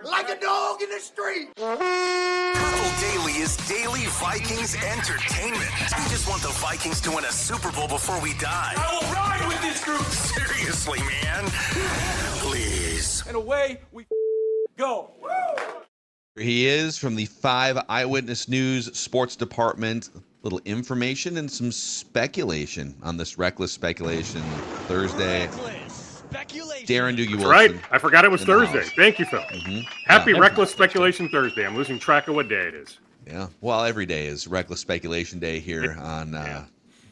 like a dog in the street. Purple Daily is daily Vikings entertainment. We just want the Vikings to win a Super Bowl before we die. I will ride with this group. Seriously, man. Please. And away we go. He is from the 5 Eyewitness News Sports Department. Little information and some speculation on this Reckless Speculation Thursday. Darren Doogie Wilson. Right. I forgot it was Thursday. Thank you, Phil. Happy Reckless Speculation Thursday. I'm losing track of what day it is. Yeah. Well, every day is Reckless Speculation Day here on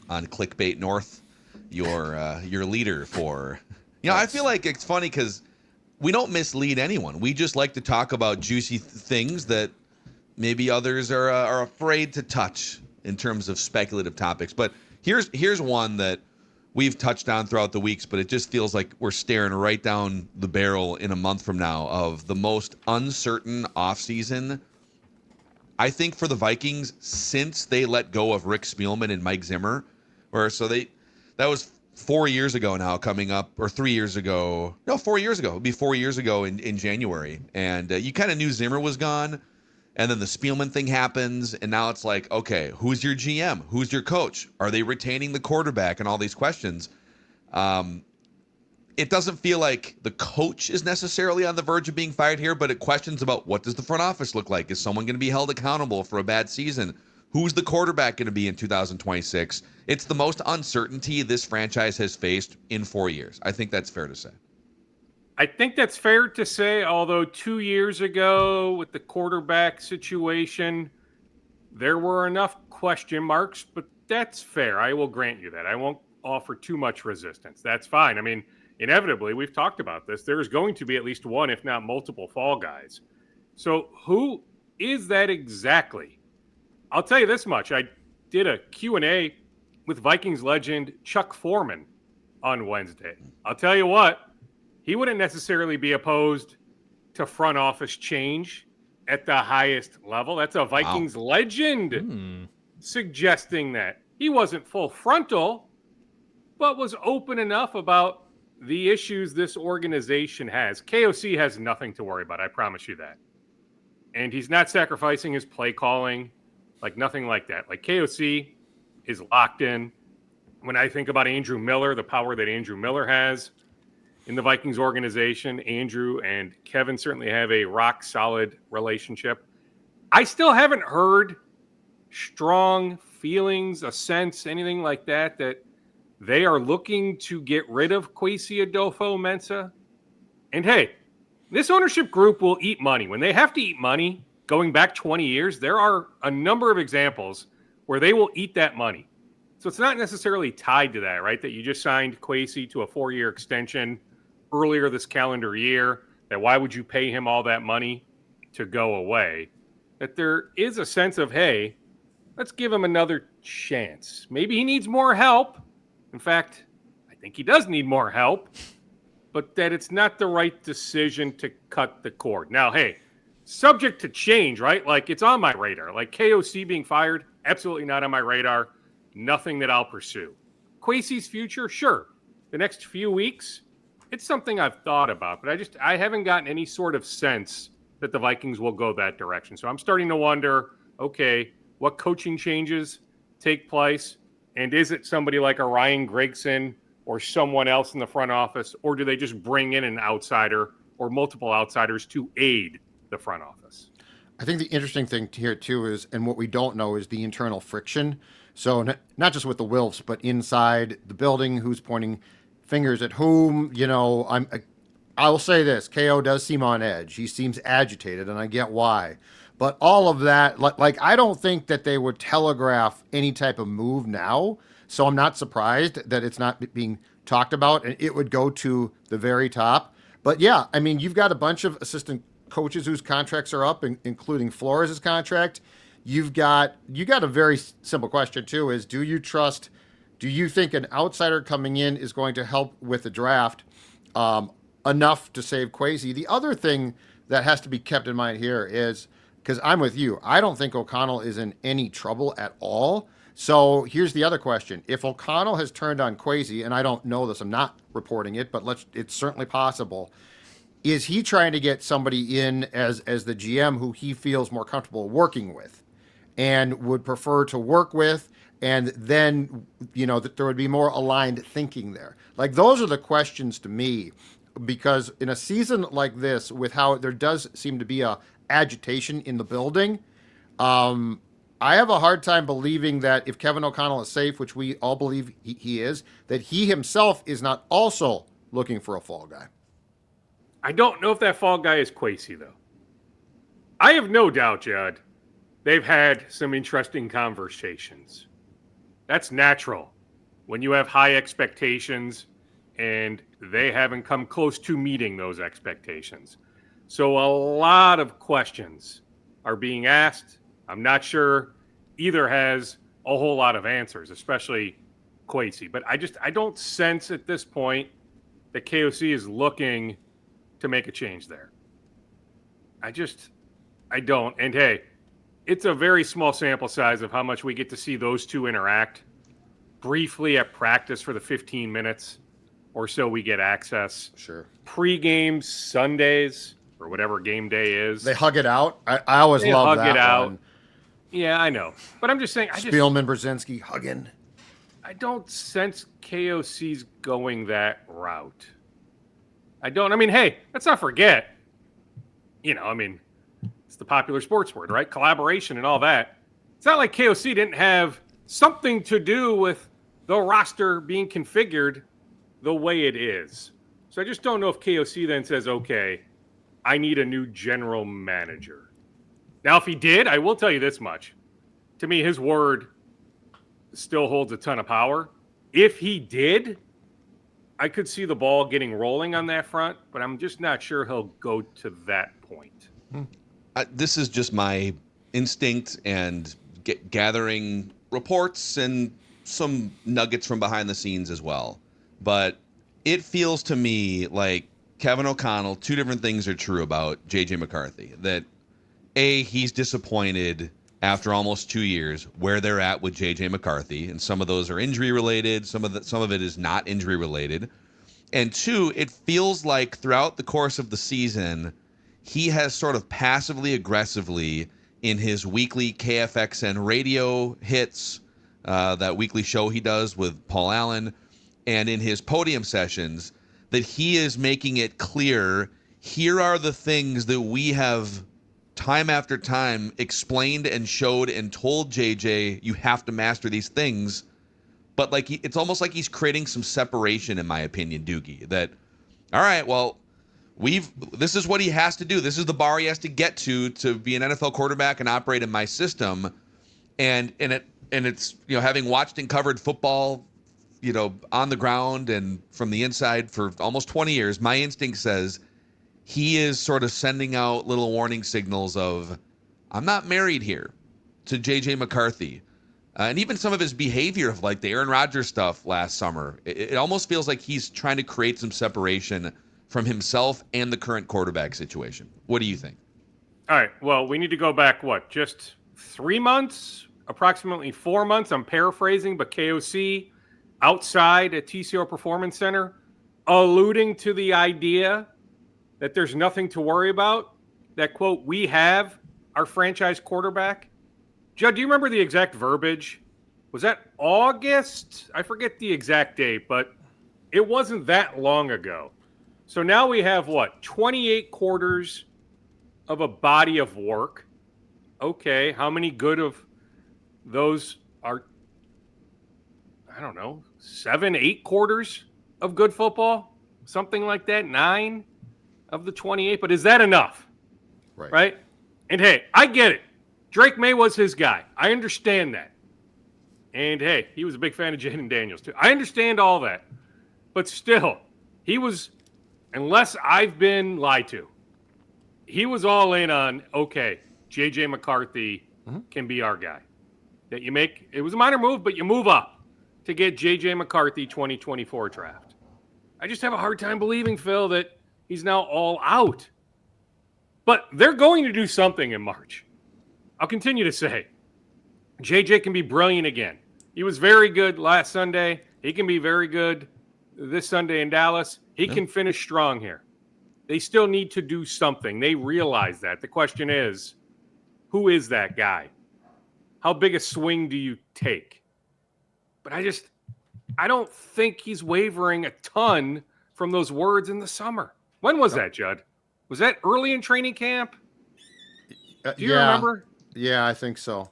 Clickbait North. Your leader for. I feel like it's funny because we don't mislead anyone. We just like to talk about juicy things that maybe others are afraid to touch in terms of speculative topics. But here's one that we've touched on throughout the weeks, but it just feels like we're staring right down the barrel in a month from now of the most uncertain offseason, I think, for the Vikings since they let go of Rick Spielman and Mike Zimmer. That was 4 years ago now, coming up, or 3 years ago. No, 4 years ago. It'd be 4 years ago in January. And you kind of knew Zimmer was gone. And then the Spielman thing happens, and now it's like, okay, who's your GM? Who's your coach? Are they retaining the quarterback? And all these questions. It doesn't feel like the coach is necessarily on the verge of being fired here, but it questions about what does the front office look like? Is someone going to be held accountable for a bad season? Who's the quarterback going to be in 2026? It's the most uncertainty this franchise has faced in 4 years. I think that's fair to say. I think that's fair to say, although 2 years ago with the quarterback situation, there were enough question marks, but that's fair. I will grant you that. I won't offer too much resistance. That's fine. I mean, inevitably, we've talked about this. There's going to be at least one, if not multiple, fall guys. So who is that exactly? I'll tell you this much. I did a Q&A with Vikings legend Chuck Foreman on Wednesday. I'll tell you what. He wouldn't necessarily be opposed to front office change at the highest level. That's a Vikings legend suggesting that. He wasn't full frontal, but was open enough about the issues this organization has. KOC has nothing to worry about, I promise you that. And he's not sacrificing his play calling, like nothing like that. Like KOC is locked in. When I think about Andrew Miller, the power that Andrew Miller has in the Vikings organization, Andrew and Kevin certainly have a rock-solid relationship. I still haven't heard strong feelings, a sense, anything like that they are looking to get rid of Kwesi Adolfo-Mensah. And hey, this ownership group will eat money. When they have to eat money, going back 20 years, there are a number of examples where they will eat that money. So it's not necessarily tied to that, right? That you just signed Kwesi to a 4-year extension earlier this calendar year, that why would you pay him all that money to go away? That there is a sense of, hey, let's give him another chance. Maybe he needs more help. In fact, I think he does need more help, but that it's not the right decision to cut the cord. Now, hey, subject to change, right? Like, it's on my radar. Like KOC being fired, absolutely not on my radar. Nothing that I'll pursue. Kwesi's future, sure. The next few weeks, it's something I've thought about, but I haven't gotten any sort of sense that the Vikings will go that direction. So I'm starting to wonder, okay, what coaching changes take place? And is it somebody like a Ryan Gregson or someone else in the front office, or do they just bring in an outsider or multiple outsiders to aid the front office? I think the interesting thing here, too, is, and what we don't know, is the internal friction. So not just with the Wilfs, but inside the building, who's pointing fingers at whom. I will say this, KO does seem on edge. He seems agitated, and I get why. But all of that, like I don't think that they would telegraph any type of move now. So I'm not surprised that it's not being talked about, and it would go to the very top. But yeah, I mean, you've got a bunch of assistant coaches whose contracts are up, including Flores' contract. You got a very simple question too, is do you think an outsider coming in is going to help with the draft enough to save Kwesi? The other thing that has to be kept in mind here is, because I'm with you, I don't think O'Connell is in any trouble at all. So here's the other question. If O'Connell has turned on Kwesi, and I don't know this, I'm not reporting it, but it's certainly possible. is he trying to get somebody in as the GM who he feels more comfortable working with and would prefer to work with, and then, that there would be more aligned thinking there? Like, those are the questions to me, because in a season like this, with how there does seem to be a agitation in the building, I have a hard time believing that if Kevin O'Connell is safe, which we all believe he is, that he himself is not also looking for a fall guy. I don't know if that fall guy is Kwesi, though. I have no doubt, Judd, they've had some interesting conversations. That's natural when you have high expectations and they haven't come close to meeting those expectations. So a lot of questions are being asked. I'm not sure either has a whole lot of answers, especially Kwesi. But I don't sense at this point that KOC is looking to make a change there. I don't. And hey, it's a very small sample size of how much we get to see those two interact briefly at practice for the 15 minutes or so we get access. Sure. Pre-game Sundays or whatever game day is. They hug it out. I always love that hug it out. one. Yeah, I know. But I'm just saying. Spielman, Brzezinski hugging. I don't sense KOC's going that route. I don't. I mean, hey, let's not forget. It's the popular sports word, right? Collaboration and all that. It's not like KOC didn't have something to do with the roster being configured the way it is. So I just don't know if KOC then says, okay, I need a new general manager. Now, if he did, I will tell you this much. To me, his word still holds a ton of power. If he did, I could see the ball getting rolling on that front, but I'm just not sure he'll go to that point. This is just my instinct and gathering reports and some nuggets from behind the scenes as well. But it feels to me like Kevin O'Connell, two different things are true about J.J. McCarthy. That, A, he's disappointed after almost 2 years where they're at with J.J. McCarthy, and some of those are injury related, some of it is not injury related. And two, it feels like throughout the course of the season, he has sort of passively aggressively in his weekly KFXN radio hits, that weekly show he does with Paul Allen, and in his podium sessions, that he is making it clear, here are the things that we have time after time explained and showed and told JJ, you have to master these things. But like it's almost like he's creating some separation, in my opinion, Doogie, that, all right, well, this is what he has to do. This is the bar he has to get to be an NFL quarterback and operate in my system. And it's, having watched and covered football, on the ground and from the inside for almost 20 years, my instinct says he is sort of sending out little warning signals of, I'm not married here to J.J. McCarthy. And even some of his behavior of like the Aaron Rodgers stuff last summer, it almost feels like he's trying to create some separation from himself and the current quarterback situation. What do you think? All right. Well, we need to go back, just 3 months, approximately 4 months. I'm paraphrasing, but KOC outside at TCO Performance Center, alluding to the idea that there's nothing to worry about, that, quote, we have our franchise quarterback. Judd, do you remember the exact verbiage? Was that August? I forget the exact date, but it wasn't that long ago. So now we have, 28 quarters of a body of work. Okay, how many good of those are, 7, 8 quarters of good football? Something like that, 9 of the 28. But is that enough? Right? And hey, I get it. Drake May was his guy. I understand that. And hey, he was a big fan of Jaden Daniels too. I understand all that. But still, he was, unless I've been lied to, he was all in on, okay, J.J. McCarthy can be our guy. That you make, it was a minor move, but you move up to get J.J. McCarthy 2024 draft. I just have a hard time believing, Phil, that he's now all out. But they're going to do something in March. I'll continue to say, J.J. can be brilliant again. He was very good last Sunday. He can be very good this Sunday in Dallas. He can finish strong here. They still need to do something. They realize that. The question is, who is that guy? How big a swing do you take? But I don't think he's wavering a ton from those words in the summer. When was that, Judd? Was that early in training camp? Do you remember? Yeah, I think so.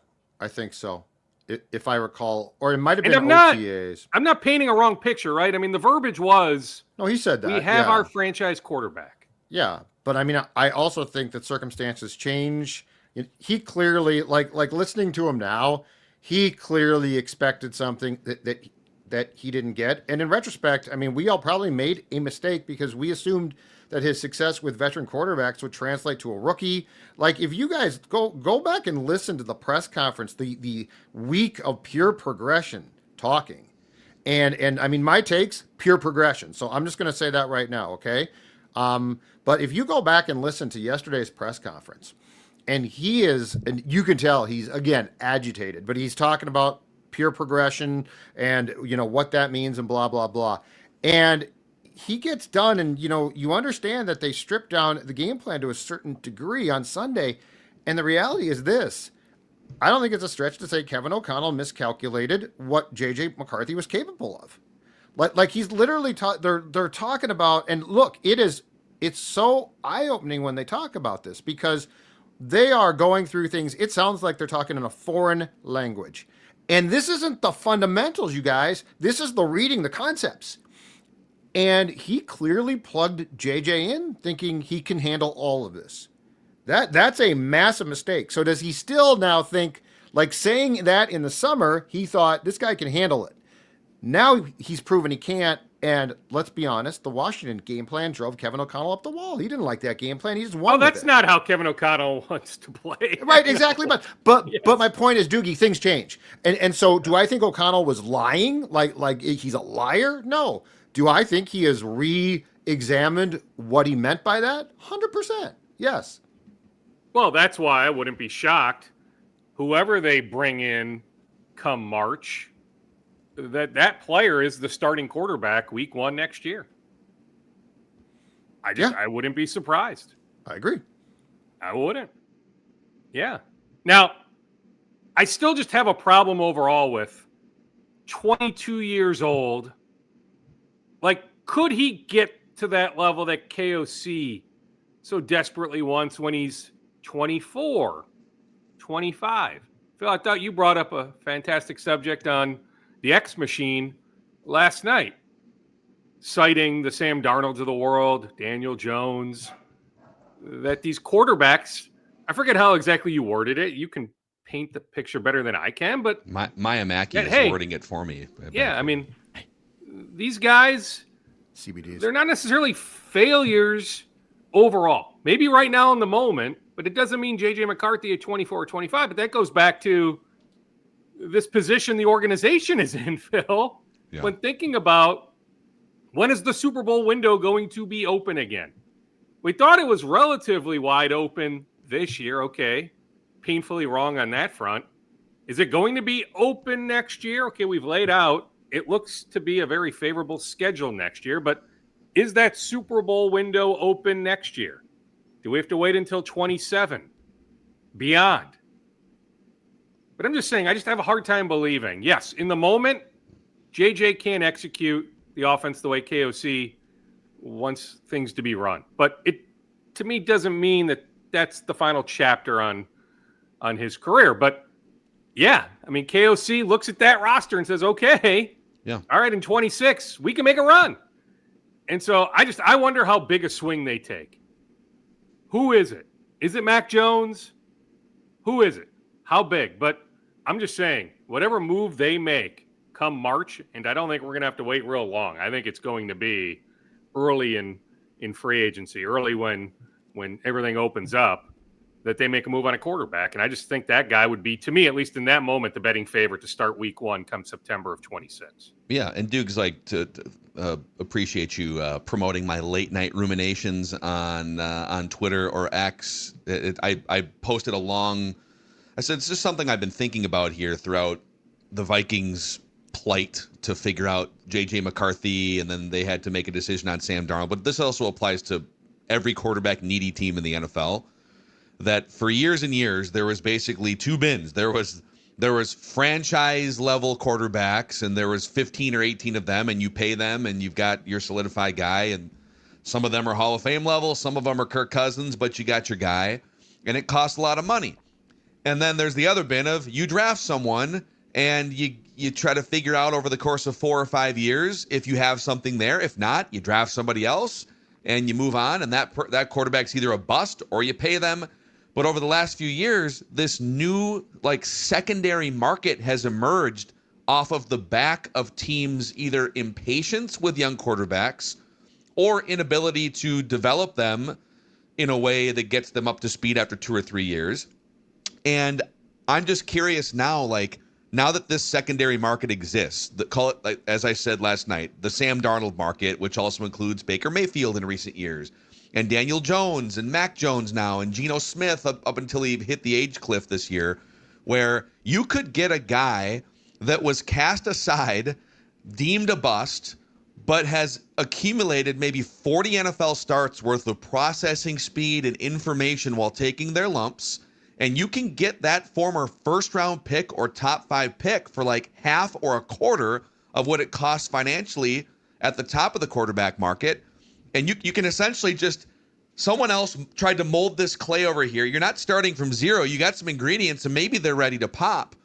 If I recall, or it might have been And OTAs. I'm not painting a wrong picture, right? I mean, the verbiage was, No, he said that. we have yeah. our franchise quarterback. Yeah, but I mean, I also think that circumstances change. He clearly, like listening to him now, he clearly expected something that he didn't get. And in retrospect, I mean, we all probably made a mistake because we assumed that his success with veteran quarterbacks would translate to a rookie. Like, if you guys go back and listen to the press conference, the week of pure progression talking, and I mean, my takes, pure progression. So I'm just going to say that right now, okay? But if you go back and listen to yesterday's press conference, and you can tell he's, again, agitated, but he's talking about pure progression and, what that means and blah, blah, blah. And he gets done, and, you understand that they stripped down the game plan to a certain degree on Sunday. And the reality is this. I don't think it's a stretch to say Kevin O'Connell miscalculated what J.J. McCarthy was capable of. Like he's literally they're talking about, and look, it's so eye-opening when they talk about this because they are going through things. It sounds like they're talking in a foreign language. And this isn't the fundamentals, you guys. This is the reading the concepts. And he clearly plugged JJ in thinking he can handle all of this. That's a massive mistake. So does he still now think, like saying that in the summer, he thought this guy can handle it. Now he's proven he can't. And let's be honest, the Washington game plan drove Kevin O'Connell up the wall. He didn't like that game plan. He just won. Oh, that's not how Kevin O'Connell wants to play. Right, exactly. But Yes. but my point is, Doogie, things change. And so do I think O'Connell was lying? Like he's a liar? No. Do I think he has re-examined what he meant by that? 100%. Yes. Well, that's why I wouldn't be shocked. Whoever they bring in come March, that player is the starting quarterback week 1 next year. I wouldn't be surprised. I agree. I wouldn't. Yeah. Now, I still just have a problem overall with 22 years old. Like, could he get to that level that KOC so desperately wants when he's 24, 25? Phil, I thought you brought up a fantastic subject on the X Machine last night, citing the Sam Darnolds of the world, Daniel Jones, that these quarterbacks, I forget how exactly you worded it. You can paint the picture better than I can, but Maya Mackey is wording it for me. Yeah, I mean, these guys, CBDs. they're not necessarily failures overall. Maybe right now in the moment, but it doesn't mean J.J. McCarthy at 24 or 25. But that goes back to this position the organization is in, Phil, when thinking about when is the Super Bowl window going to be open again? We thought it was relatively wide open this year. Okay, painfully wrong on that front. Is it going to be open next year? Okay, we've laid out. It looks to be a very favorable schedule next year, but is that Super Bowl window open next year? Do we have to wait until 27? Beyond? But I'm just saying, I just have a hard time believing. Yes, in the moment, JJ can't execute the offense the way KOC wants things to be run. But it, to me, doesn't mean that that's the final chapter on his career. But yeah, I mean, KOC looks at that roster and says, okay, all right, in 26, we can make a run. And so I wonder how big a swing they take. Who is it? Is it Mac Jones? Who is it? How big? But I'm just saying, whatever move they make come March, and I don't think we're going to have to wait real long. I think it's going to be early in free agency, early when everything opens up, that they make a move on a quarterback. And I just think that guy would be, to me, at least in that moment, the betting favorite to start week 1 come September of 26. Yeah, and Duke's like to appreciate you promoting my late night ruminations on Twitter or X. I posted I said it's just something I've been thinking about here throughout the Vikings' plight to figure out J.J. McCarthy, and then they had to make a decision on Sam Darnold. But this also applies to every quarterback needy team in the NFL, that for years and years there was basically two bins. There was franchise level quarterbacks, and there was 15 or 18 of them, and you pay them, and you've got your solidified guy, and some of them are Hall of Fame level, some of them are Kirk Cousins, but you got your guy, and it costs a lot of money. And then there's the other bin of you draft someone, and you try to figure out over the course of 4 or 5 years if you have something there. If not, you draft somebody else, and you move on, and that quarterback's either a bust or you pay them. But over the last few years, this new secondary market has emerged off of the back of teams' either impatience with young quarterbacks or inability to develop them in a way that gets them up to speed after 2 or 3 years. And I'm just curious now, now that this secondary market exists, call it, as I said last night, the Sam Darnold market, which also includes Baker Mayfield in recent years, and Daniel Jones and Mac Jones now, and Geno Smith up until he hit the age cliff this year, where you could get a guy that was cast aside, deemed a bust, but has accumulated maybe 40 NFL starts worth of processing speed and information while taking their lumps. And you can get that former first-round pick or top 5 pick for half or a quarter of what it costs financially at the top of the quarterback market. And you can essentially someone else tried to mold this clay over here. You're not starting from zero. You got some ingredients, and maybe they're ready to pop.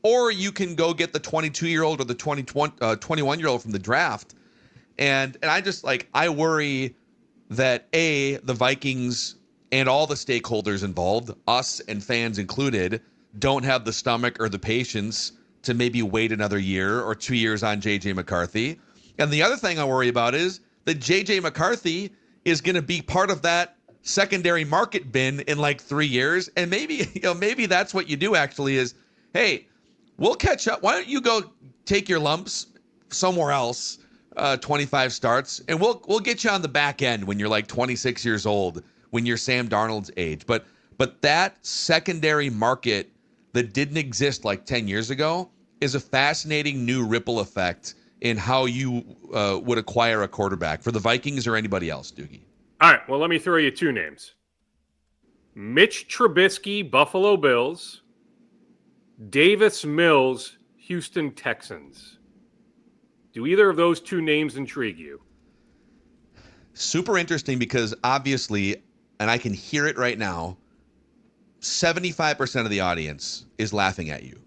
Or you can go get the 22-year-old or the 21-year-old from the draft. And I worry that, the Vikings and all the stakeholders involved, us and fans included, don't have the stomach or the patience to maybe wait another year or 2 years on J.J. McCarthy. And the other thing I worry about is that J.J. McCarthy is going to be part of that secondary market bin in 3 years. And maybe that's what you do actually is, hey, we'll catch up. Why don't you go take your lumps somewhere else, 25 starts, and we'll get you on the back end when you're 26 years old, when you're Sam Darnold's age. But that secondary market that didn't exist 10 years ago is a fascinating new ripple effect in how you would acquire a quarterback for the Vikings or anybody else, Doogie. All right, well, let me throw you 2 names. Mitch Trubisky, Buffalo Bills. Davis Mills, Houston Texans. Do either of those 2 names intrigue you? Super interesting because obviously, and I can hear it right now, 75% of the audience is laughing at you.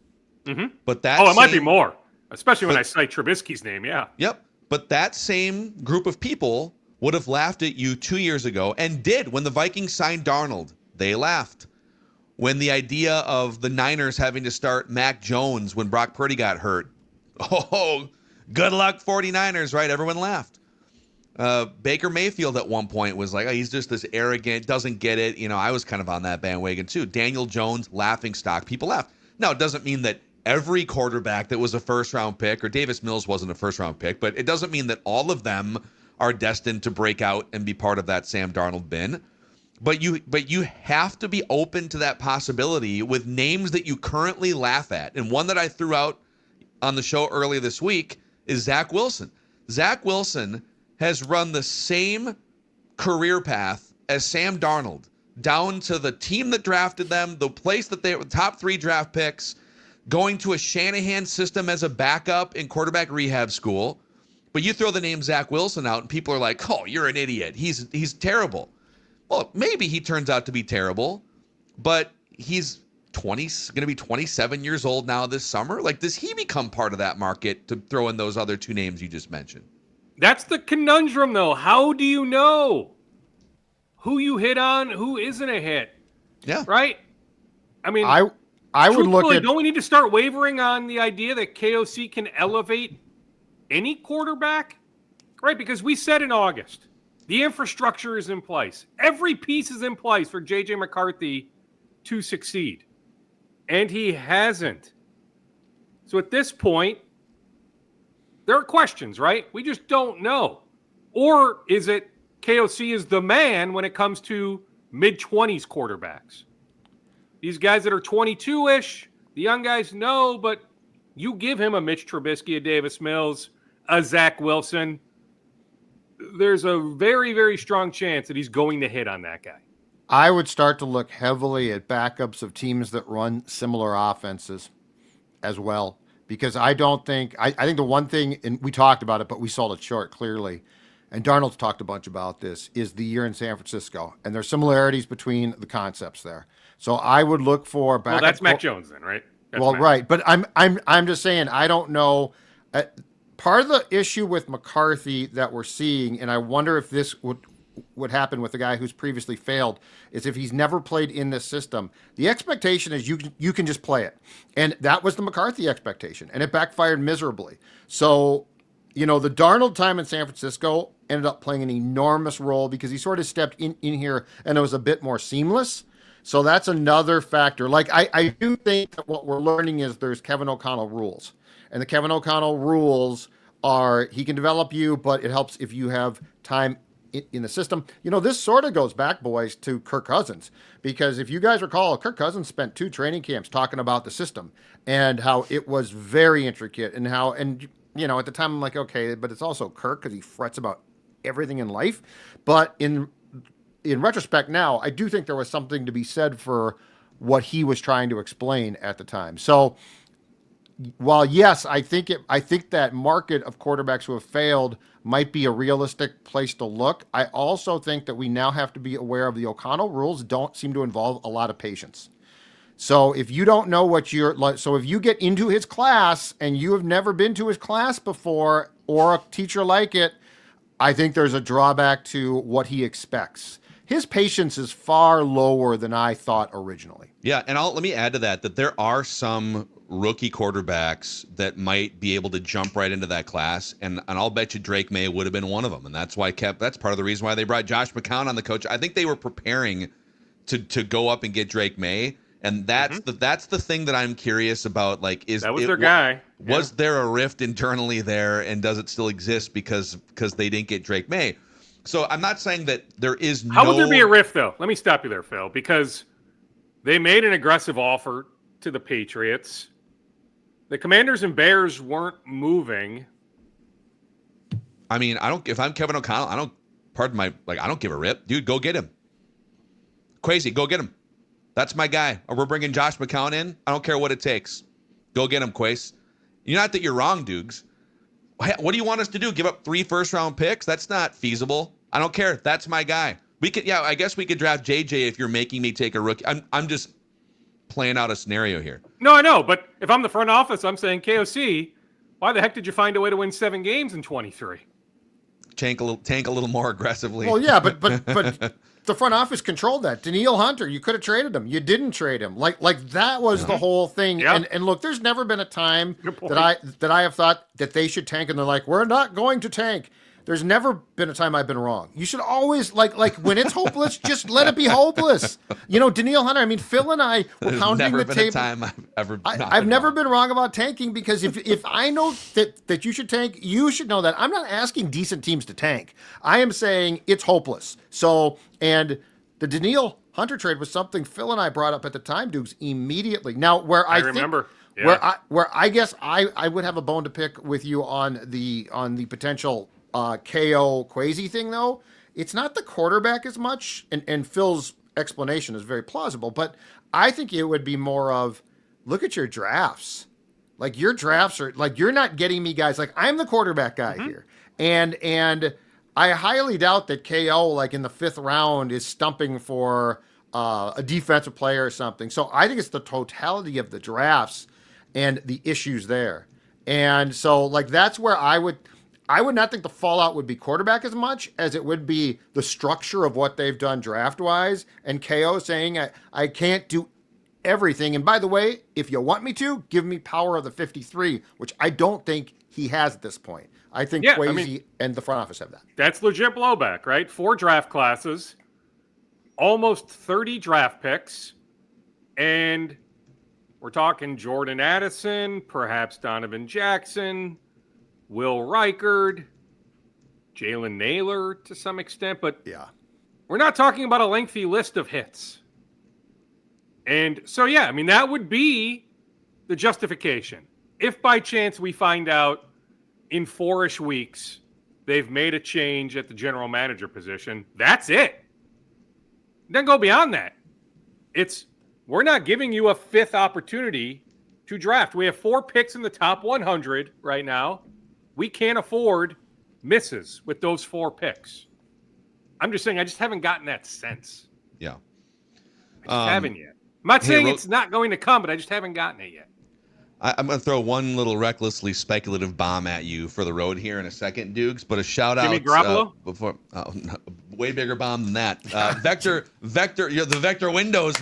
Mm-hmm. But that it might be more, especially when I cite Trubisky's name, yeah. Yep. But that same group of people would have laughed at you 2 years ago, and did when the Vikings signed Darnold. They laughed. When the idea of the Niners having to start Mac Jones when Brock Purdy got hurt. Oh, good luck 49ers, right? Everyone laughed. Baker Mayfield at one point was he's just this arrogant, doesn't get it. I was kind of on that bandwagon too. Daniel Jones, laughing stock. People laughed. Now, it doesn't mean that every quarterback that was a first-round pick, or Davis Mills wasn't a first-round pick, but it doesn't mean that all of them are destined to break out and be part of that Sam Darnold bin. But you have to be open to that possibility with names that you currently laugh at. And one that I threw out on the show earlier this week is Zach Wilson. Zach Wilson has run the same career path as Sam Darnold, down to the team that drafted them, the place that they were top 3 draft picks, going to a Shanahan system as a backup in quarterback rehab school. But you throw the name Zach Wilson out and people are like, oh, you're an idiot. He's terrible. Well, maybe he turns out to be terrible, but he's going to be 27 years old now this summer. Does he become part of that market to throw in those other 2 names you just mentioned? That's the conundrum, though. How do you know who you hit on, who isn't a hit? Yeah. Right? I mean, I would look at... Don't we need to start wavering on the idea that KOC can elevate any quarterback? Right? Because we said in August, the infrastructure is in place. Every piece is in place for J.J. McCarthy to succeed. And he hasn't. So at this point, there are questions, right? We just don't know. Or is it KOC is the man when it comes to mid-20s quarterbacks? These guys that are 22-ish, the young guys know, but you give him a Mitch Trubisky, a Davis Mills, a Zach Wilson. there's a very, very strong chance that he's going to hit on that guy. I would start to look heavily at backups of teams that run similar offenses as well, because I think the one thing, and we talked about it, but we sold it short clearly, and Darnold's talked a bunch about this, is the year in San Francisco, and there's similarities between the concepts there. So I would look for backup. Well, that's Mac Jones then, right? That's well, Mac. right, but I'm just saying I don't know. Part of the issue with McCarthy that we're seeing, and I wonder if this would happen with a guy who's previously failed, is if he's never played in this system. The expectation is you can just play it, and that was the McCarthy expectation, and it backfired miserably. So, the Darnold time in San Francisco ended up playing an enormous role because he sort of stepped in here and it was a bit more seamless. So that's another factor. Like I do think that what we're learning is there's Kevin O'Connell rules, and the Kevin O'Connell rules are he can develop you, but it helps if you have time in the system. This sort of goes back, boys, to Kirk Cousins, because if you guys recall, Kirk Cousins spent 2 training camps talking about the system and how it was very intricate and at the time I'm like, okay, but it's also Kirk because he frets about everything in life. But in retrospect now, I do think there was something to be said for what he was trying to explain at the time. So while yes, I think that market of quarterbacks who have failed might be a realistic place to look, I also think that we now have to be aware of the O'Connell rules don't seem to involve a lot of patience. So if you don't know what if you get into his class and you have never been to his class before or a teacher like it, I think there's a drawback to what he expects. His patience is far lower than I thought originally. Yeah, and let me add to that there are some rookie quarterbacks that might be able to jump right into that class, and I'll bet you Drake May would have been one of them, and that's part of the reason why they brought Josh McCown on the coach. I think they were preparing to go up and get Drake May, and that's the thing that I'm curious about. Like, that was their guy? Was there a rift internally there, and does it still exist because they didn't get Drake May? So I'm not saying that there is no... How would there be a rift, though? Let me stop you there, Phil, because they made an aggressive offer to the Patriots. The Commanders and Bears weren't moving. I mean, if I'm Kevin O'Connell, I don't give a rip. Dude, go get him. Crazy, go get him. That's my guy. Or we're bringing Josh McCown in. I don't care what it takes. Go get him, Quace. Not that you're wrong, Dukes. What do you want us to do? Give up 3 first-round picks? That's not feasible. I don't care. That's my guy. I guess we could draft JJ if you're making me take a rookie. I'm just playing out a scenario here. No, I know, but if I'm the front office, I'm saying, KOC, why the heck did you find a way to win 7 games in 23? Tank a little more aggressively. Well, yeah, but the front office controlled that. Daniil Hunter, you could have traded him. You didn't trade him. Like that was the whole thing. Yep. And look, there's never been a time that I have thought that they should tank, and they're like, we're not going to tank. There's never been a time I've been wrong. You should always, like when it's hopeless, just let it be hopeless. Daniil Hunter, I mean, Phil and I were pounding the table. I've never been wrong about tanking, because if I know that you should tank, you should know that. I'm not asking decent teams to tank. I am saying it's hopeless. So, and the Daniil Hunter trade was something Phil and I brought up at the time, Dukes, immediately. Now, where I remember. Yeah. Where I guess I would have a bone to pick with you on the potential KO Quasi thing, though, it's not the quarterback as much, and Phil's explanation is very plausible, but I think it would be more of, look at your drafts. Like, your drafts are, like, you're not getting me guys, like, I'm the quarterback guy here, and I highly doubt that KO, like, in the 5th round is stumping for a defensive player or something. So I think it's the totality of the drafts and the issues there. And so, like, that's where I would not think the fallout would be quarterback as much as it would be the structure of what they've done draft-wise, and KO saying, I can't do everything. And by the way, if you want me to, give me power of the 53, which I don't think he has at this point. I think Quasi and the front office have that. That's legit blowback, right? 4 draft classes, almost 30 draft picks, and we're talking Jordan Addison, perhaps Donovan Jackson, Will Reichard, Jalen Naylor to some extent, but we're not talking about a lengthy list of hits. And so, that would be the justification. If by chance we find out in 4-ish weeks they've made a change at the general manager position. That's it. Then go beyond that. We're not giving you a fifth opportunity to draft. We have 4 picks in the top 100 right now. We can't afford misses with those 4 picks. I'm just saying I just haven't gotten that sense. Yeah. I just haven't yet. I'm not saying it's not going to come, but I just haven't gotten it yet. I'm going to throw one little recklessly speculative bomb at you for the road here in a second, Dukes, but a shout Jimmy out Garoppolo? before way bigger bomb than that. The Vector windows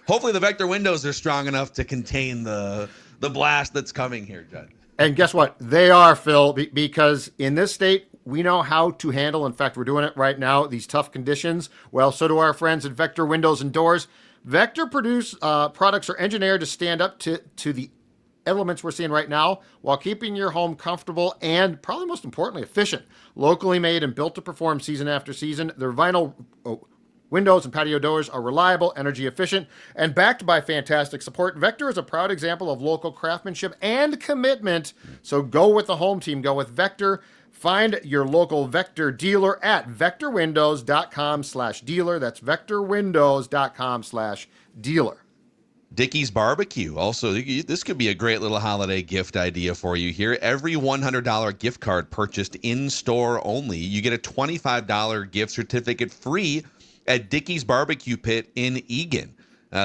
hopefully the Vector windows are strong enough to contain the blast that's coming here, Judd. And guess what? They are, Phil, because in this state, we know how to handle. In fact, we're doing it right now, these tough conditions. Well, so do our friends at Vector Windows and Doors. Vector products are engineered to stand up to the elements we're seeing right now while keeping your home comfortable and, probably most importantly, efficient. Locally made and built to perform season after season. Their vinyl windows and patio doors are reliable, energy efficient, and backed by fantastic support. Vector is a proud example of local craftsmanship and commitment. So go with the home team. Go with Vector. Find your local Vector dealer at vectorwindows.com/dealer. That's vectorwindows.com/dealer. Dickey's Barbecue. Also, this could be a great little holiday gift idea for you here. Every $100 gift card purchased in-store only, you get a $25 gift certificate free at Dickey's Barbecue Pit in Eagan.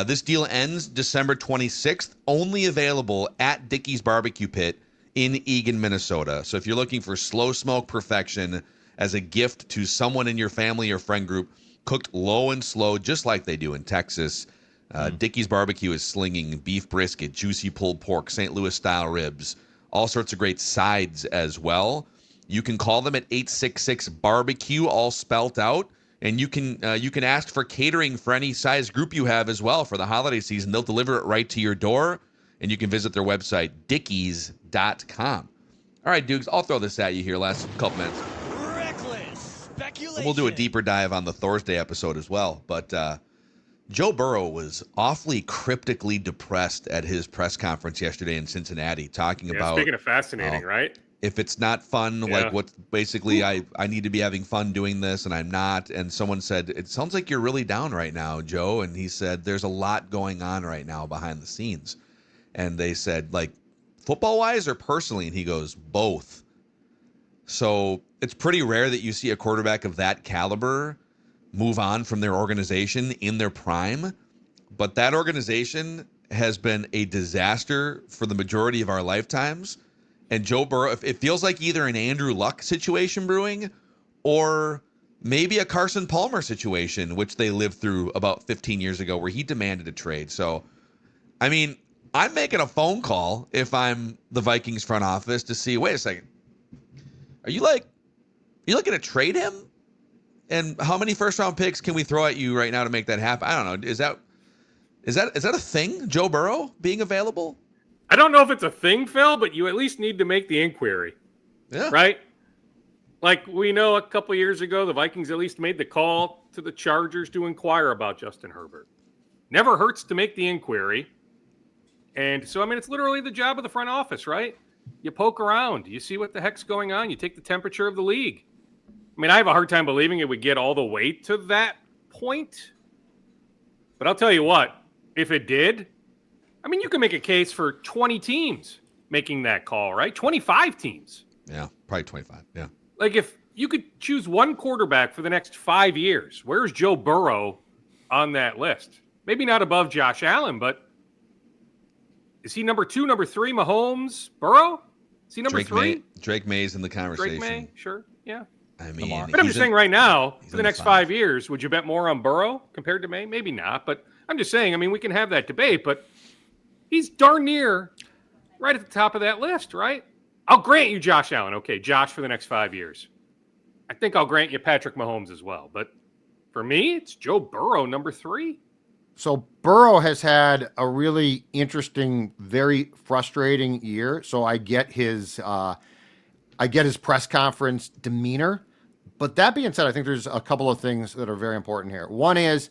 This deal ends December 26th, only available at Dickey's Barbecue Pit in Eagan, Minnesota. So if you're looking for slow smoke perfection as a gift to someone in your family or friend group, cooked low and slow, just like they do in Texas, Dickey's Barbecue is slinging beef brisket, juicy pulled pork, St. Louis style ribs, all sorts of great sides as well. You can call them at 866 barbecue, all spelt out, and you can ask for catering for any size group you have as well for the holiday season. They'll deliver it right to your door, and you can visit their website, dickeys.com. All right, Dukes, I'll throw this at you here last couple minutes. Reckless speculation. And we'll do a deeper dive on the Thursday episode as well, but Joe Burrow was awfully cryptically depressed at his press conference yesterday in Cincinnati, talking about. Speaking of fascinating, right? If it's not fun, like what basically I need to be having fun doing this and I'm not. And someone said, it sounds like you're really down right now, Joe. And he said, there's a lot going on right now behind the scenes. And they said, like, football wise or personally? And he goes, both. So it's pretty rare that you see a quarterback of that caliber move on from their organization in their prime, but that organization has been a disaster for the majority of our lifetimes. And Joe Burrow, it feels like either an Andrew Luck situation brewing or maybe a Carson Palmer situation, which they lived through about 15 years ago where he demanded a trade. So, I mean, I'm making a phone call if I'm the Vikings front office to see, wait a second, are you looking to trade him? And how many first-round picks can we throw at you right now to make that happen? I don't know. Is that a thing, Joe Burrow being available? I don't know if it's a thing, Phil, but you at least need to make the inquiry. Yeah. Right? Like we know a couple years ago, the Vikings at least made the call to the Chargers to inquire about Justin Herbert. Never hurts to make the inquiry. And so, I mean, it's literally the job of the front office, right? You poke around. You see what the heck's going on. You take the temperature of the league. I mean, I have a hard time believing it would get all the way to that point. But I'll tell you what, if it did, I mean, you can make a case for 20 teams making that call, right? 25 teams. Yeah, probably 25. Yeah. Like if you could choose one quarterback for the next 5 years, where's Joe Burrow on that list? Maybe not above Josh Allen, but is he number 2, number 3, Mahomes, Burrow? Is he number 3? Drake May's in the conversation. Drake May, sure, yeah. I mean, but I'm just saying right now, for the next 5 5 years, would you bet more on Burrow compared to May? Maybe not, but I'm just saying, I mean, we can have that debate, but he's darn near right at the top of that list, right? I'll grant you Josh Allen. Okay, Josh for the next 5 years. I think I'll grant you Patrick Mahomes as well. But for me, it's Joe Burrow, number 3. So Burrow has had a really interesting, very frustrating year. So I get his press conference demeanor. But that being said, I think there's a couple of things that are very important here. One is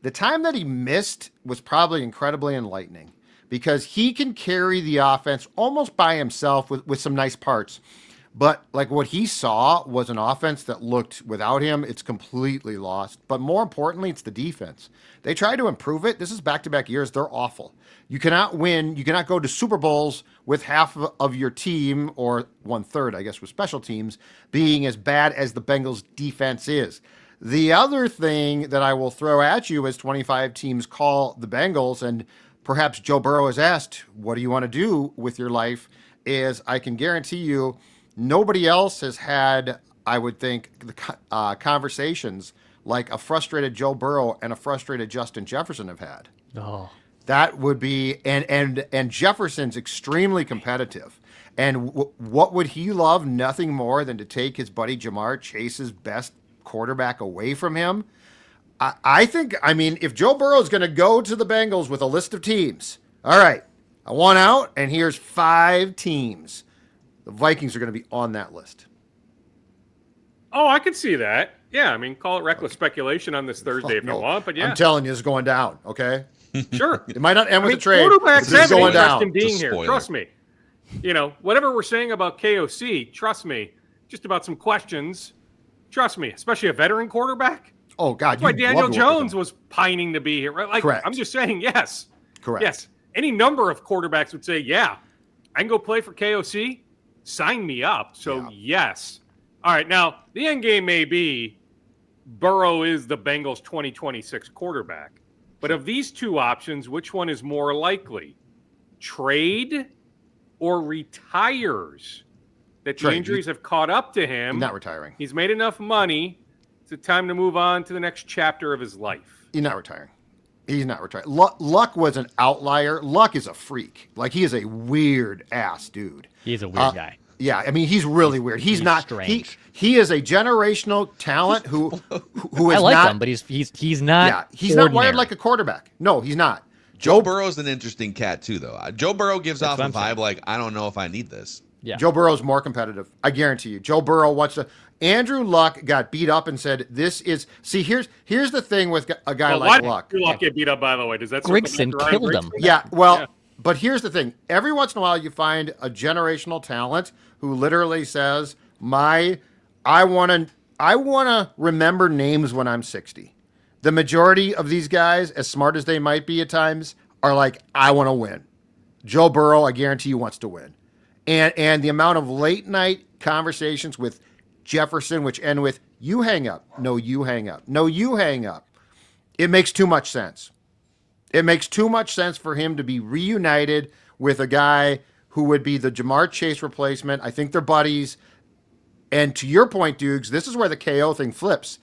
the time that he missed was probably incredibly enlightening because he can carry the offense almost by himself with some nice parts. But like what he saw was an offense that looked without him, it's completely lost. But more importantly, it's the defense. They tried to improve it. This is back-to-back years. They're awful. You cannot win. You cannot go to Super Bowls with half of your team, or 1/3, I guess, with special teams, being as bad as the Bengals defense is. The other thing that I will throw at you as 25 teams call the Bengals, and perhaps Joe Burrow is asked, what do you want to do with your life? Is I can guarantee you nobody else has had, I would think, the conversations like a frustrated Joe Burrow and a frustrated Justin Jefferson have had. Oh, That would be, and Jefferson's extremely competitive. And what would he love? Nothing more than to take his buddy Jamar Chase's best quarterback away from him. I think, I mean, if Joe Burrow is going to go to the Bengals with a list of teams, all right, I want out, and here's 5 teams. The Vikings are going to be on that list. Oh, I could see that. Yeah, I mean, call it reckless speculation on this Thursday if you want, but yeah. I'm telling you, it's going down, okay? Sure. It might not end with a trade. Quarterbacks It's have an going interest down. in being It's a here. spoiler. Trust me. You know, whatever we're saying about KOC, trust me. Just about some questions. Trust me, especially a veteran quarterback. Oh, God. That's why you'd Daniel love to work with Jones him. was pining to be here. Right? Like, Correct. I'm just saying, yes. Correct. Yes. Any number of quarterbacks would say, yeah, I can go play for KOC. Sign me up. So, yes. All right. Now, the end game may be Burrow is the Bengals 2026 quarterback. But of these two options, which one is more likely? Trade or retires? That the Trade. injuries have caught up to him. He's not retiring. He's made enough money. It's time to move on to the next chapter of his life. He's not retiring. He's not retiring. Luck was an outlier. Luck is a freak. Like, he is a weird ass dude. he's a weird guy. Yeah, I mean, he's really weird. He's not strange. He is a generational talent who is I like not. him, but he's not. Yeah, he's not wired ordinary. like a quarterback. No, he's not. Joe Burrow's an interesting cat too, though. Joe Burrow gives off a what I'm vibe saying. like, I don't know if I need this. Yeah. Joe Burrow's more competitive. I guarantee you. Joe Burrow wants to. Andrew Luck got beat up and said, "This is." See, here's the thing with a guy Well, why like did Luck. Luck get beat up, by the way? Does that Grigson circle back to Ryan killed him. Grigson? Yeah, well, Yeah. but here's the thing. Every once in a while, you find a generational talent who literally says, I wanna remember names when I'm 60." The majority of these guys, as smart as they might be at times, are like, I want to win. Joe Burrow, I guarantee you, wants to win. And the amount of late night conversations with Jefferson, which end with, you hang up. No, you hang up. No, you hang up. It makes too much sense. It makes too much sense for him to be reunited with a guy who would be the Jamar Chase replacement. I think they're buddies. And to your point, Dukes, this is where the KO thing flips.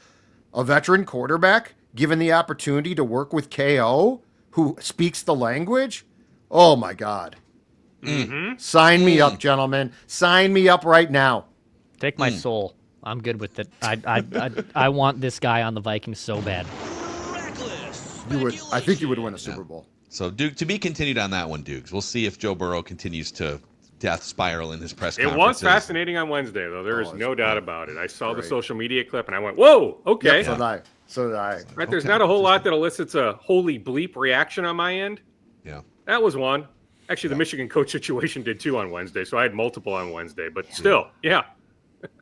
A veteran quarterback given the opportunity to work with KO, who speaks the language. Oh, my God. Sign me up, gentlemen. Sign me up right now. Take my soul. I'm good with it. I want this guy on the Vikings so bad. Reckless You would. I think you would speculation. win a Super Bowl. So, Duke, to be continued on that one, Dukes. We'll see if Joe Burrow continues to death spiral in his press It conferences. was fascinating on Wednesday, though. There is Oh, no it's doubt about it. I saw the great. social media clip, and I went, whoa, okay. Yep, so did I. So did I. Right, there's not a whole lot that elicits a holy bleep reaction on my end. Yeah. That was one. Actually, the Michigan coach situation did too on Wednesday, so I had multiple on Wednesday. But still, yeah.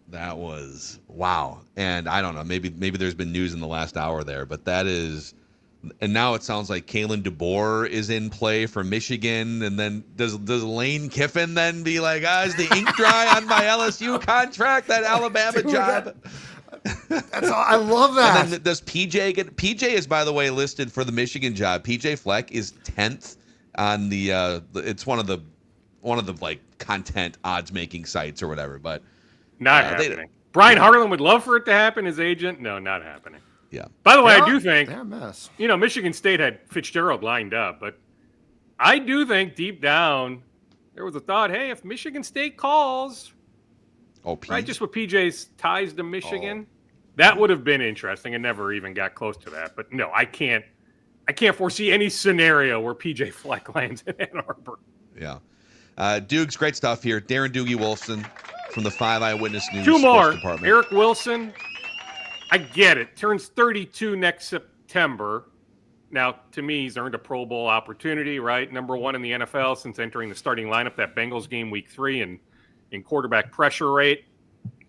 That was wow. And I don't know, maybe there's been news in the last hour there, but that is, and now it sounds like Kalen DeBoer is in play for Michigan, and then does Lane Kiffin then be like, is the ink dry on my LSU contract, that Alabama Dude, job? That's all, I love that. And then does PJ get? PJ is, by the way, listed for the Michigan job. PJ Fleck is 10th on the. It's one of the like content odds making sites or whatever, but. Not happening. Brian Harlan would love for it to happen. His agent, no, not happening. Yeah. By the way, I They're- do think, they're a mess. Michigan State had Fitzgerald lined up, but I do think deep down there was a thought, hey, if Michigan State calls, Oh, right, just with PJ's ties to Michigan, that would have been interesting and never even got close to that. But no, I can't foresee any scenario where PJ Fleck lands in Ann Arbor. Yeah. Dukes, great stuff here. Darren Doogie Wolfson from the 5 Eyewitness News Two Sports more. Department. Eric Wilson, I get it. Turns 32 next September. Now, to me, he's earned a Pro Bowl opportunity, right? Number 1 in the NFL since entering the starting lineup that Bengals game week 3 and in quarterback pressure rate.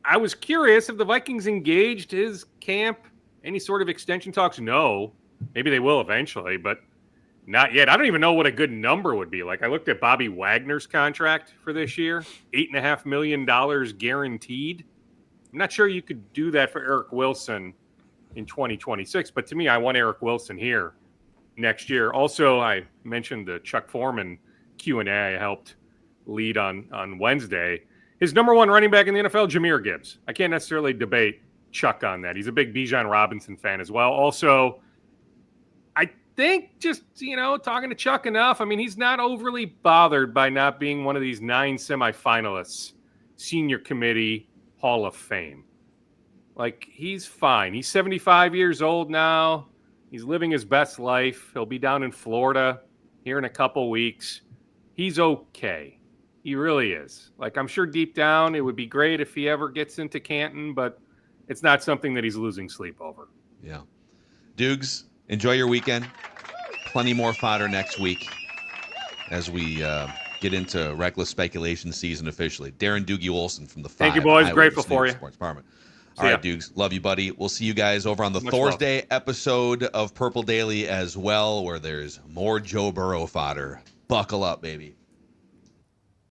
I was curious if the Vikings engaged his camp, any sort of extension talks. No, maybe they will eventually, but not yet. I don't even know what a good number would be. Like I looked at Bobby Wagner's contract for this year, $8.5 million guaranteed. I'm not sure you could do that for Eric Wilson in 2026, but to me, I want Eric Wilson here next year. Also, I mentioned the Chuck Foreman Q&A I helped lead on Wednesday. His number one running back in the NFL, Jahmyr Gibbs. I can't necessarily debate Chuck on that. He's a big Bijan Robinson fan as well. Also, I think just, talking to Chuck enough, I mean, he's not overly bothered by not being one of these 9 semifinalists, senior committee, Hall of Fame. Like, he's fine. He's 75 years old now. He's living his best life. He'll be down in Florida here in a couple weeks. He's okay. He really is. Like, I'm sure deep down it would be great if he ever gets into Canton, but it's not something that he's losing sleep over. Yeah. Doogs, enjoy your weekend. Plenty more fodder next week as we get into reckless speculation season officially. Darren Doogie Olson from the 5. Thank you, boys. Iowa Grateful News for you. Sports Department. All right, Doogs. Love you, buddy. We'll see you guys over on the Much Thursday episode of Purple Daily as well, where there's more Joe Burrow fodder. Buckle up, baby.